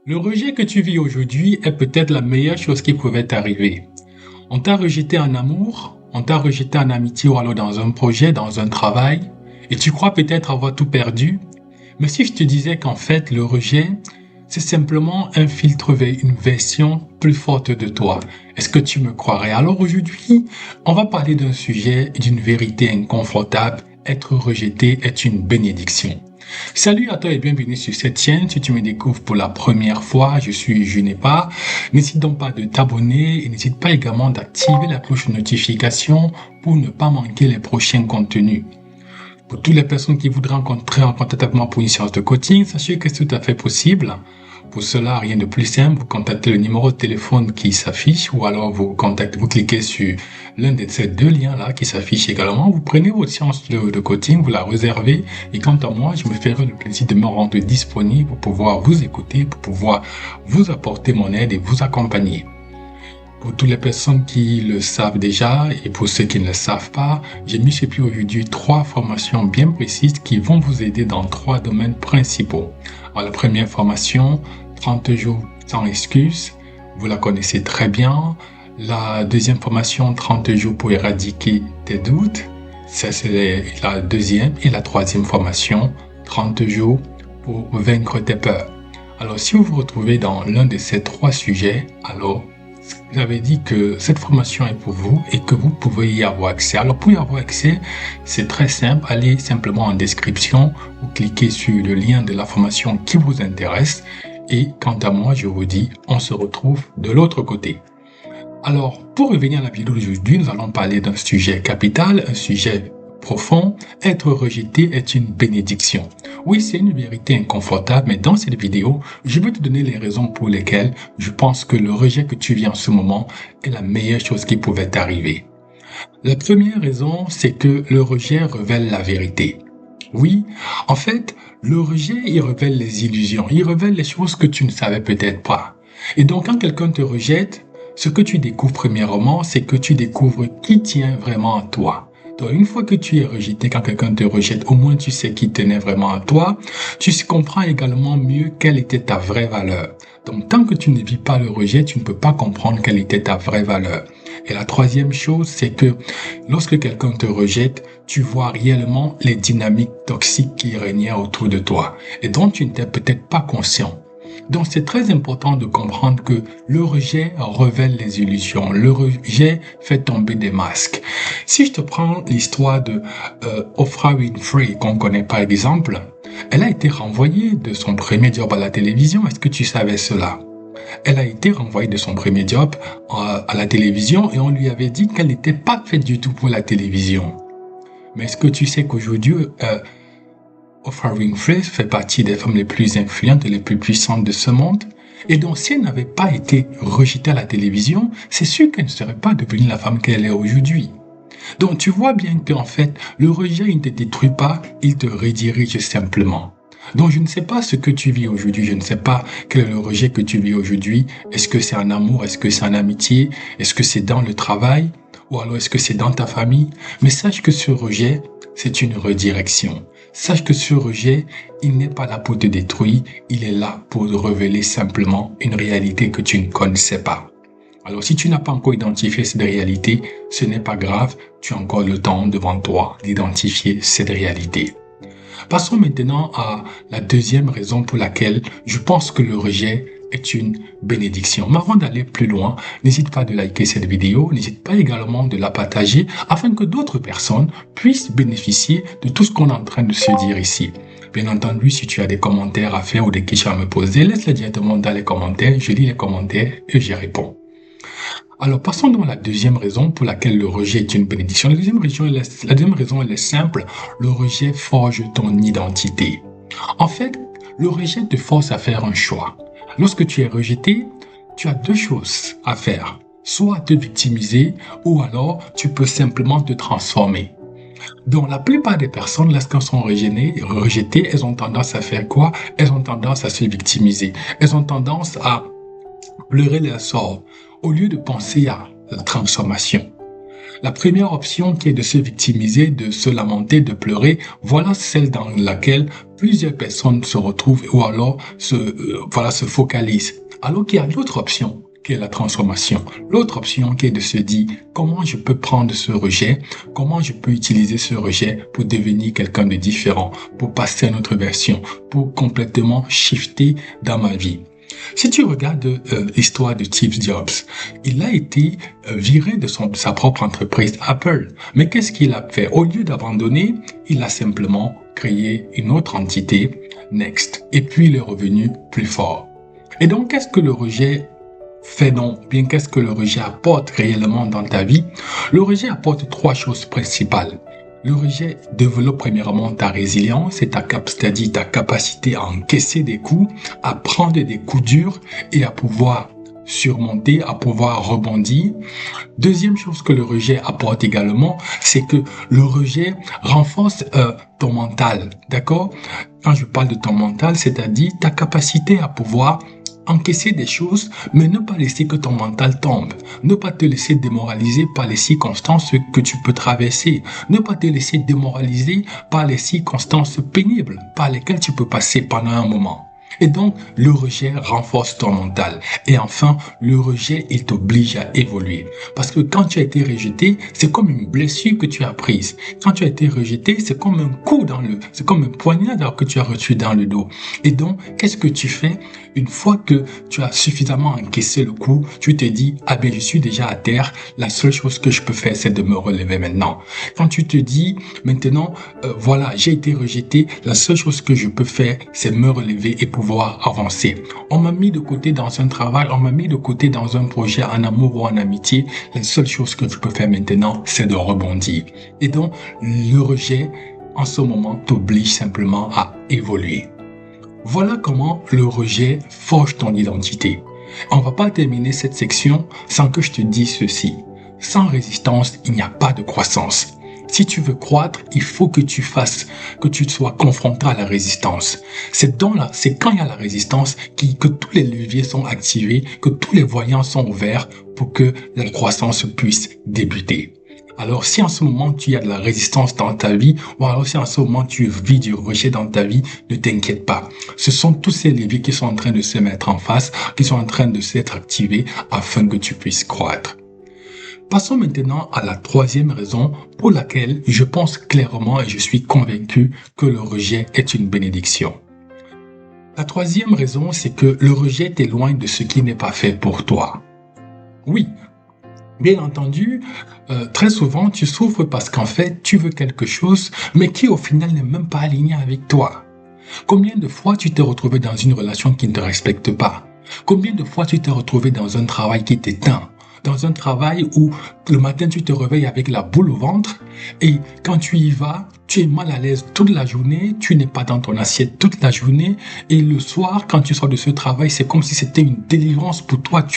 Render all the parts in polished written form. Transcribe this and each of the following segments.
Le rejet que tu vis aujourd'hui est peut-être la meilleure chose qui pouvait t'arriver. On t'a rejeté en amour, on t'a rejeté en amitié ou alors dans un projet, dans un travail, et tu crois peut-être avoir tout perdu. Mais si je te disais qu'en fait, le rejet, c'est simplement un filtre vers une version plus forte de toi, est-ce que tu me croirais? Alors aujourd'hui, on va parler d'un sujet, d'une vérité inconfortable. Être rejeté est une bénédiction. Salut à toi et bienvenue sur cette chaîne. Si tu me découvres pour la première fois, je suis Junepa. N'hésite donc pas de t'abonner et n'hésite pas également d'activer la cloche de notification pour ne pas manquer les prochains contenus. Pour toutes les personnes qui voudraient entrer en contact avec moi pour une séance de coaching, sachez que c'est tout à fait possible. Pour cela, rien de plus simple, vous contactez le numéro de téléphone qui s'affiche ou alors vous cliquez sur l'un de ces deux liens-là qui s'affiche également. Vous prenez votre séance de coaching, vous la réservez et quant à moi, je me ferai le plaisir de me rendre disponible pour pouvoir vous écouter, pour pouvoir vous apporter mon aide et vous accompagner. Pour toutes les personnes qui le savent déjà et pour ceux qui ne le savent pas, j'ai mis sur pied aujourd'hui 3 formations bien précises qui vont vous aider dans 3 domaines principaux. Alors, la première formation, 30 jours sans excuses, vous la connaissez très bien. La deuxième formation, 30 jours pour éradiquer tes doutes, ça c'est la deuxième. Et la troisième formation, 30 jours pour vaincre tes peurs. Alors si vous vous retrouvez dans l'un de ces 3 sujets, alors j'avais dit que cette formation est pour vous et que vous pouvez y avoir accès. Alors pour y avoir accès, c'est très simple. Allez simplement en description, vous cliquez sur le lien de la formation qui vous intéresse. Et quant à moi, je vous dis, on se retrouve de l'autre côté. Alors, pour revenir à la vidéo d'aujourd'hui, nous allons parler d'un sujet capital, un sujet profond. Être rejeté est une bénédiction. Oui, c'est une vérité inconfortable, mais dans cette vidéo, je vais te donner les raisons pour lesquelles je pense que le rejet que tu vis en ce moment est la meilleure chose qui pouvait t'arriver. La première raison, c'est que le rejet révèle la vérité. Oui, en fait, le rejet, il révèle les illusions, il révèle les choses que tu ne savais peut-être pas. Et donc, quand quelqu'un te rejette, ce que tu découvres premièrement, c'est que tu découvres qui tient vraiment à toi. Donc, une fois que tu es rejeté, quand quelqu'un te rejette, au moins tu sais qui tenait vraiment à toi. Tu comprends également mieux quelle était ta vraie valeur. Donc, tant que tu ne vis pas le rejet, tu ne peux pas comprendre quelle était ta vraie valeur. Et la troisième chose, c'est que lorsque quelqu'un te rejette, tu vois réellement les dynamiques toxiques qui régnaient autour de toi et dont tu n'étais peut-être pas conscient. Donc c'est très important de comprendre que le rejet révèle les illusions, le rejet fait tomber des masques. Si je te prends l'histoire de Oprah Winfrey qu'on connaît par exemple, elle a été renvoyée de son premier job à la télévision. Est-ce que tu savais cela? Elle a été renvoyée de son premier job à la télévision et on lui avait dit qu'elle n'était pas faite du tout pour la télévision. Mais est-ce que tu sais qu'aujourd'hui, Oprah Winfrey fait partie des femmes les plus influentes et les plus puissantes de ce monde? Et donc, si elle n'avait pas été rejetée à la télévision, c'est sûr qu'elle ne serait pas devenue la femme qu'elle est aujourd'hui. Donc, tu vois bien qu'en fait, le rejet, il ne te détruit pas, il te redirige simplement. Donc, je ne sais pas ce que tu vis aujourd'hui, je ne sais pas quel est le rejet que tu vis aujourd'hui. Est-ce que c'est en amour, est-ce que c'est en amitié, est-ce que c'est dans le travail, ou alors est-ce que c'est dans ta famille? Mais sache que ce rejet, c'est une redirection. Sache que ce rejet, il n'est pas là pour te détruire, il est là pour révéler simplement une réalité que tu ne connaissais pas. Alors si tu n'as pas encore identifié cette réalité, ce n'est pas grave, tu as encore le temps devant toi d'identifier cette réalité. Passons maintenant à la deuxième raison pour laquelle je pense que le rejet est une bénédiction. Mais avant d'aller plus loin, n'hésite pas de liker cette vidéo, n'hésite pas également de la partager afin que d'autres personnes puissent bénéficier de tout ce qu'on est en train de se dire ici. Bien entendu, si tu as des commentaires à faire ou des questions à me poser, laisse-les directement dans les commentaires, je lis les commentaires et j'y réponds. Alors, passons donc à la deuxième raison pour laquelle le rejet est une bénédiction. La deuxième raison, elle est simple. Le rejet forge ton identité. En fait, le rejet te force à faire un choix. Lorsque tu es rejeté, tu as 2 choses à faire. Soit te victimiser ou alors tu peux simplement te transformer. Donc, la plupart des personnes, lorsqu'elles sont rejetées, elles ont tendance à faire quoi? Elles ont tendance à se victimiser. Elles ont tendance à pleurer leur sort au lieu de penser à la transformation. La première option qui est de se victimiser, de se lamenter, de pleurer, voilà celle dans laquelle plusieurs personnes se retrouvent ou alors se focalisent. Alors qu'il y a l'autre option qui est la transformation. L'autre option qui est de se dire comment je peux prendre ce rejet, comment je peux utiliser ce rejet pour devenir quelqu'un de différent, pour passer à une autre version, pour complètement shifter dans ma vie. Si tu regardes l'histoire de Steve Jobs, il a été viré de sa propre entreprise Apple. Mais qu'est-ce qu'il a fait? Au lieu d'abandonner, il a simplement créé une autre entité, Next. Et puis il est revenu plus fort. Et donc, qu'est-ce que le rejet fait donc? Bien, qu'est-ce que le rejet apporte réellement dans ta vie? Le rejet apporte trois choses principales. Le rejet développe premièrement ta résilience, c'est-à-dire ta capacité à encaisser des coups, à prendre des coups durs et à pouvoir surmonter, à pouvoir rebondir. Deuxième chose que le rejet apporte également, c'est que le rejet renforce ton mental, d'accord? Quand je parle de ton mental, c'est-à-dire ta capacité à pouvoir encaisser des choses, mais ne pas laisser que ton mental tombe. Ne pas te laisser démoraliser par les circonstances que tu peux traverser. Ne pas te laisser démoraliser par les circonstances pénibles par lesquelles tu peux passer pendant un moment. Et donc, le rejet renforce ton mental. Et enfin, le rejet, il t'oblige à évoluer. Parce que quand tu as été rejeté, c'est comme une blessure que tu as prise. Quand tu as été rejeté, c'est comme un coup c'est comme un poignard que tu as reçu dans le dos. Et donc, qu'est-ce que tu fais? Une fois que tu as suffisamment encaissé le coup, tu te dis, ah ben, je suis déjà à terre. La seule chose que je peux faire, c'est de me relever maintenant. Quand tu te dis, maintenant, voilà, j'ai été rejeté. La seule chose que je peux faire, c'est me relever et pouvoir avancer. On m'a mis de côté dans un travail, on m'a mis de côté dans un projet, en amour ou en amitié. La seule chose que je peux faire maintenant, c'est de rebondir. Et donc, le rejet, en ce moment, t'oblige simplement à évoluer. Voilà comment le rejet forge ton identité. On va pas terminer cette section sans que je te dise ceci. Sans résistance, il n'y a pas de croissance. Si tu veux croître, il faut que tu sois confronté à la résistance. C'est quand il y a la résistance que tous les leviers sont activés, que tous les voyants sont ouverts pour que la croissance puisse débuter. Alors, si en ce moment tu as de la résistance dans ta vie, ou alors si en ce moment tu vis du rejet dans ta vie, ne t'inquiète pas. Ce sont tous ces leviers qui sont en train de se mettre en face, qui sont en train de s'être activés afin que tu puisses croître. Passons maintenant à la troisième raison pour laquelle je pense clairement et je suis convaincu que le rejet est une bénédiction. La troisième raison, c'est que le rejet t'éloigne de ce qui n'est pas fait pour toi. Oui, bien entendu, très souvent tu souffres parce qu'en fait tu veux quelque chose, mais qui au final n'est même pas aligné avec toi. Combien de fois tu t'es retrouvé dans une relation qui ne te respecte pas? Combien de fois tu t'es retrouvé dans un travail qui t'éteint? Dans un travail où le matin tu te réveilles avec la boule au ventre et quand tu y vas, tu es mal à l'aise toute la journée, tu n'es pas dans ton assiette toute la journée et le soir quand tu sors de ce travail, c'est comme si c'était une délivrance pour toi.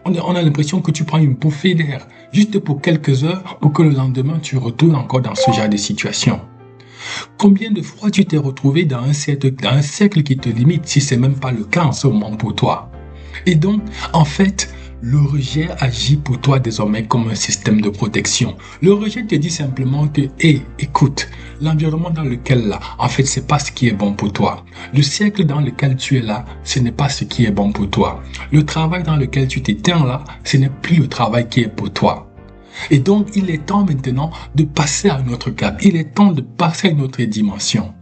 On a l'impression que tu prends une bouffée d'air juste pour quelques heures pour que le lendemain tu retournes encore dans ce genre de situation. Combien de fois tu t'es retrouvé dans un cercle qui te limite si c'est même pas le cas en ce moment pour toi? Et donc, en fait, le rejet agit pour toi désormais comme un système de protection. Le rejet te dit simplement que, écoute, l'environnement dans lequel là, en fait, c'est pas ce qui est bon pour toi. Le cercle dans lequel tu es là, ce n'est pas ce qui est bon pour toi. Le travail dans lequel tu t'éteins là, ce n'est plus le travail qui est pour toi. Et donc, il est temps maintenant de passer à un autre cap. Il est temps de passer à une autre dimension.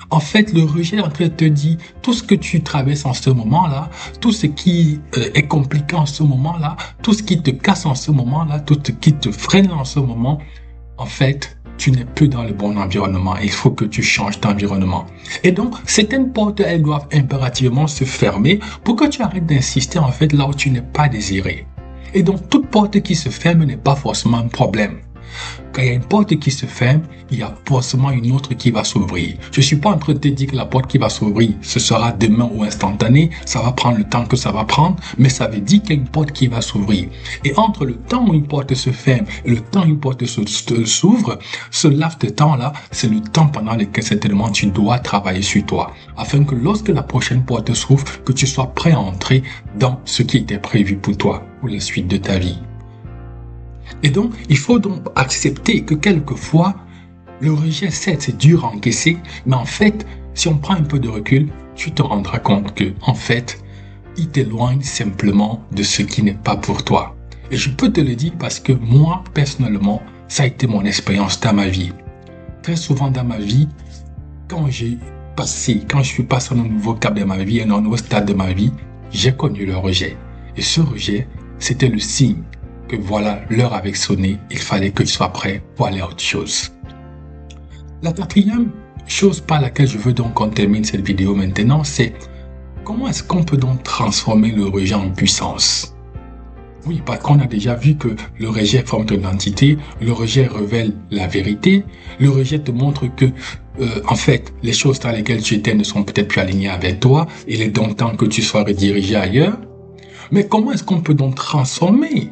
En fait, le rejet en train te dit tout ce que tu traverses en ce moment-là, tout ce qui est compliqué en ce moment-là, tout ce qui te casse en ce moment-là, tout ce qui te freine en ce moment, en fait, tu n'es plus dans le bon environnement. Il faut que tu changes d'environnement. Et donc, certaines portes, elles doivent impérativement se fermer pour que tu arrêtes d'insister en fait là où tu n'es pas désiré. Et donc, toute porte qui se ferme n'est pas forcément un problème. Quand il y a une porte qui se ferme, il y a forcément une autre qui va s'ouvrir. Je ne suis pas en train de te dire que la porte qui va s'ouvrir, ce sera demain ou instantané. Ça va prendre le temps que ça va prendre, mais ça veut dire qu'il y a une porte qui va s'ouvrir. Et entre le temps où une porte se ferme et le temps où une porte s'ouvre, ce laps de temps-là, c'est le temps pendant lequel certainement tu dois travailler sur toi. Afin que lorsque la prochaine porte s'ouvre, que tu sois prêt à entrer dans ce qui était prévu pour toi, pour la suite de ta vie. Et donc, il faut donc accepter que quelquefois, le rejet, certes, c'est dur à encaisser, mais en fait, si on prend un peu de recul, tu te rendras compte que, en fait, il t'éloigne simplement de ce qui n'est pas pour toi. Et je peux te le dire parce que moi, personnellement, ça a été mon expérience dans ma vie. Très souvent dans ma vie, quand je suis passé à un nouveau cap de ma vie, à un nouveau stade de ma vie, j'ai connu le rejet. Et ce rejet, c'était le signe que voilà, l'heure avait sonné, il fallait que je sois prêt pour aller à autre chose. La quatrième chose par laquelle je veux donc qu'on termine cette vidéo maintenant, c'est comment est-ce qu'on peut donc transformer le rejet en puissance? Oui, parce qu'on a déjà vu que le rejet forme ton identité, le rejet révèle la vérité, le rejet te montre que, en fait, les choses dans lesquelles tu étais ne sont peut-être plus alignées avec toi, il est donc temps que tu sois redirigé ailleurs. Mais comment est-ce qu'on peut donc transformer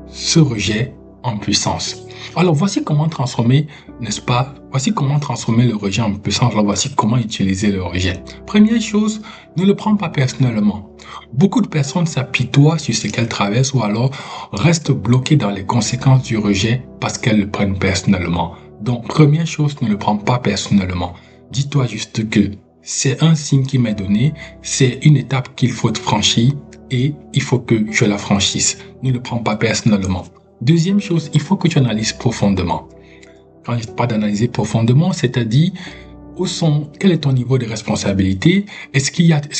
ce rejet en puissance? Alors, voici comment transformer, n'est-ce pas? Voici comment transformer le rejet en puissance. Alors, voici comment utiliser le rejet. Première chose, ne le prends pas personnellement. Beaucoup de personnes s'apitoient sur ce qu'elles traversent ou alors restent bloquées dans les conséquences du rejet parce qu'elles le prennent personnellement. Donc, première chose, ne le prends pas personnellement. Dis-toi juste que c'est un signe qui m'est donné, c'est une étape qu'il faut franchir et il faut que je la franchisse. Ne le prends pas personnellement. Deuxième chose, il faut que tu analyses profondément. Quand je parle d'analyser profondément, c'est-à-dire quel est ton niveau de responsabilité? Est-ce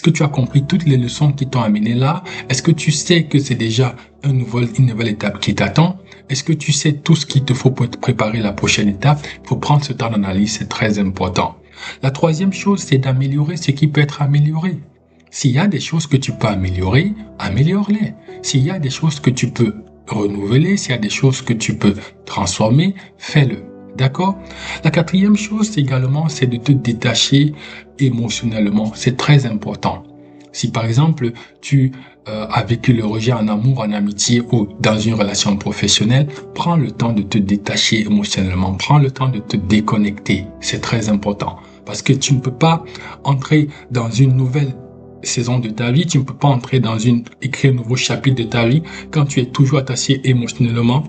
que tu as compris toutes les leçons qui t'ont amené là? Est-ce que tu sais que c'est déjà une nouvelle étape qui t'attend? Est-ce que tu sais tout ce qu'il te faut pour te préparer la prochaine étape? Il faut prendre ce temps d'analyse, c'est très important. La troisième chose, c'est d'améliorer ce qui peut être amélioré. S'il y a des choses que tu peux améliorer, améliore-les. S'il y a des choses que tu peux renouveler, s'il y a des choses que tu peux transformer, fais-le. D'accord? La quatrième chose également, c'est de te détacher émotionnellement. C'est très important. Si par exemple, tu as vécu le rejet en amour, en amitié ou dans une relation professionnelle, prends le temps de te détacher émotionnellement. Prends le temps de te déconnecter. C'est très important. Parce que tu ne peux pas entrer dans une nouvelle saison de ta vie, tu ne peux pas écrire un nouveau chapitre de ta vie quand tu es toujours attaché émotionnellement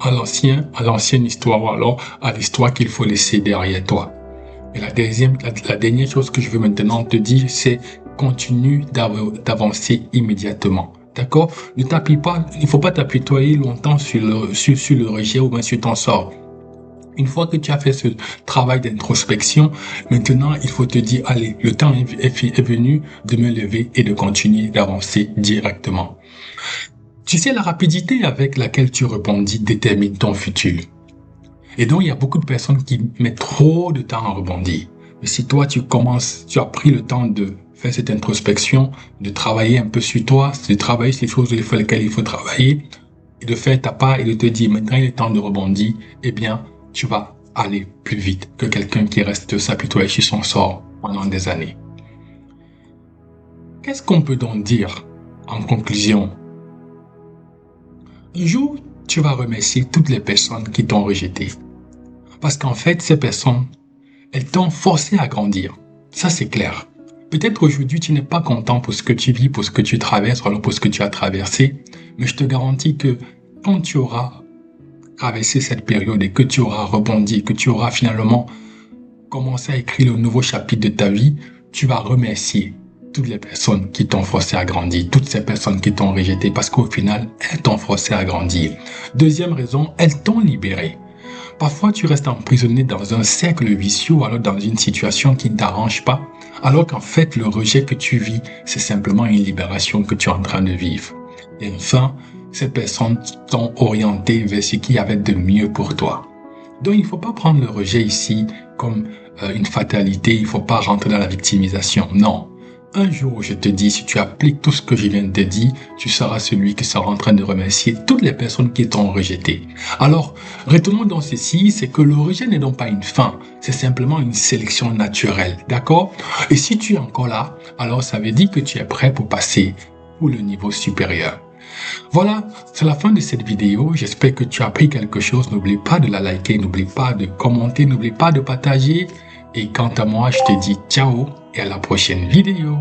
à l'ancienne histoire ou alors à l'histoire qu'il faut laisser derrière toi. Et la dernière chose que je veux maintenant te dire, c'est continue d'avancer immédiatement. D'accord? Il ne faut pas t'apitoyer longtemps sur le rejet ou bien sur ton sort. Une fois que tu as fait ce travail d'introspection, maintenant, il faut te dire, allez, le temps est venu de me lever et de continuer d'avancer directement. Tu sais, la rapidité avec laquelle tu rebondis détermine ton futur. Et donc, il y a beaucoup de personnes qui mettent trop de temps à rebondir. Mais si toi, tu as pris le temps de faire cette introspection, de travailler un peu sur toi, de travailler sur les choses sur lesquelles il faut travailler, et de faire ta part et de te dire, maintenant, il est temps de rebondir, eh bien, tu vas aller plus vite que quelqu'un qui reste s'apitoyer sur son sort pendant des années. Qu'est-ce qu'on peut donc dire en conclusion? Un jour, tu vas remercier toutes les personnes qui t'ont rejeté. Parce qu'en fait, ces personnes, elles t'ont forcé à grandir. Ça, c'est clair. Peut-être aujourd'hui, tu n'es pas content pour ce que tu vis, pour ce que tu traverses, ou alors pour ce que tu as traversé. Mais je te garantis que quand tu auras traverser cette période et que tu auras rebondi, que tu auras finalement commencé à écrire le nouveau chapitre de ta vie, tu vas remercier toutes les personnes qui t'ont forcé à grandir, toutes ces personnes qui t'ont rejeté parce qu'au final, elles t'ont forcé à grandir. Deuxième raison, elles t'ont libéré. Parfois, tu restes emprisonné dans un cercle vicieux ou alors dans une situation qui ne t'arrange pas, alors qu'en fait, le rejet que tu vis, c'est simplement une libération que tu es en train de vivre. Et enfin, ces personnes t'ont orienté vers ce qu'il y avait de mieux pour toi. Donc, il ne faut pas prendre le rejet ici comme une fatalité, il ne faut pas rentrer dans la victimisation. Non. Un jour, je te dis, si tu appliques tout ce que je viens de te dire, tu seras celui qui sera en train de remercier toutes les personnes qui t'ont rejeté. Alors, retenons dans ceci, c'est que le rejet n'est donc pas une fin, c'est simplement une sélection naturelle, d'accord? Et si tu es encore là, alors ça veut dire que tu es prêt pour passer pour le niveau supérieur. Voilà, c'est la fin de cette vidéo. J'espère que tu as appris quelque chose. N'oublie pas de la liker, n'oublie pas de commenter, n'oublie pas de partager. Et quant à moi, je te dis ciao et à la prochaine vidéo.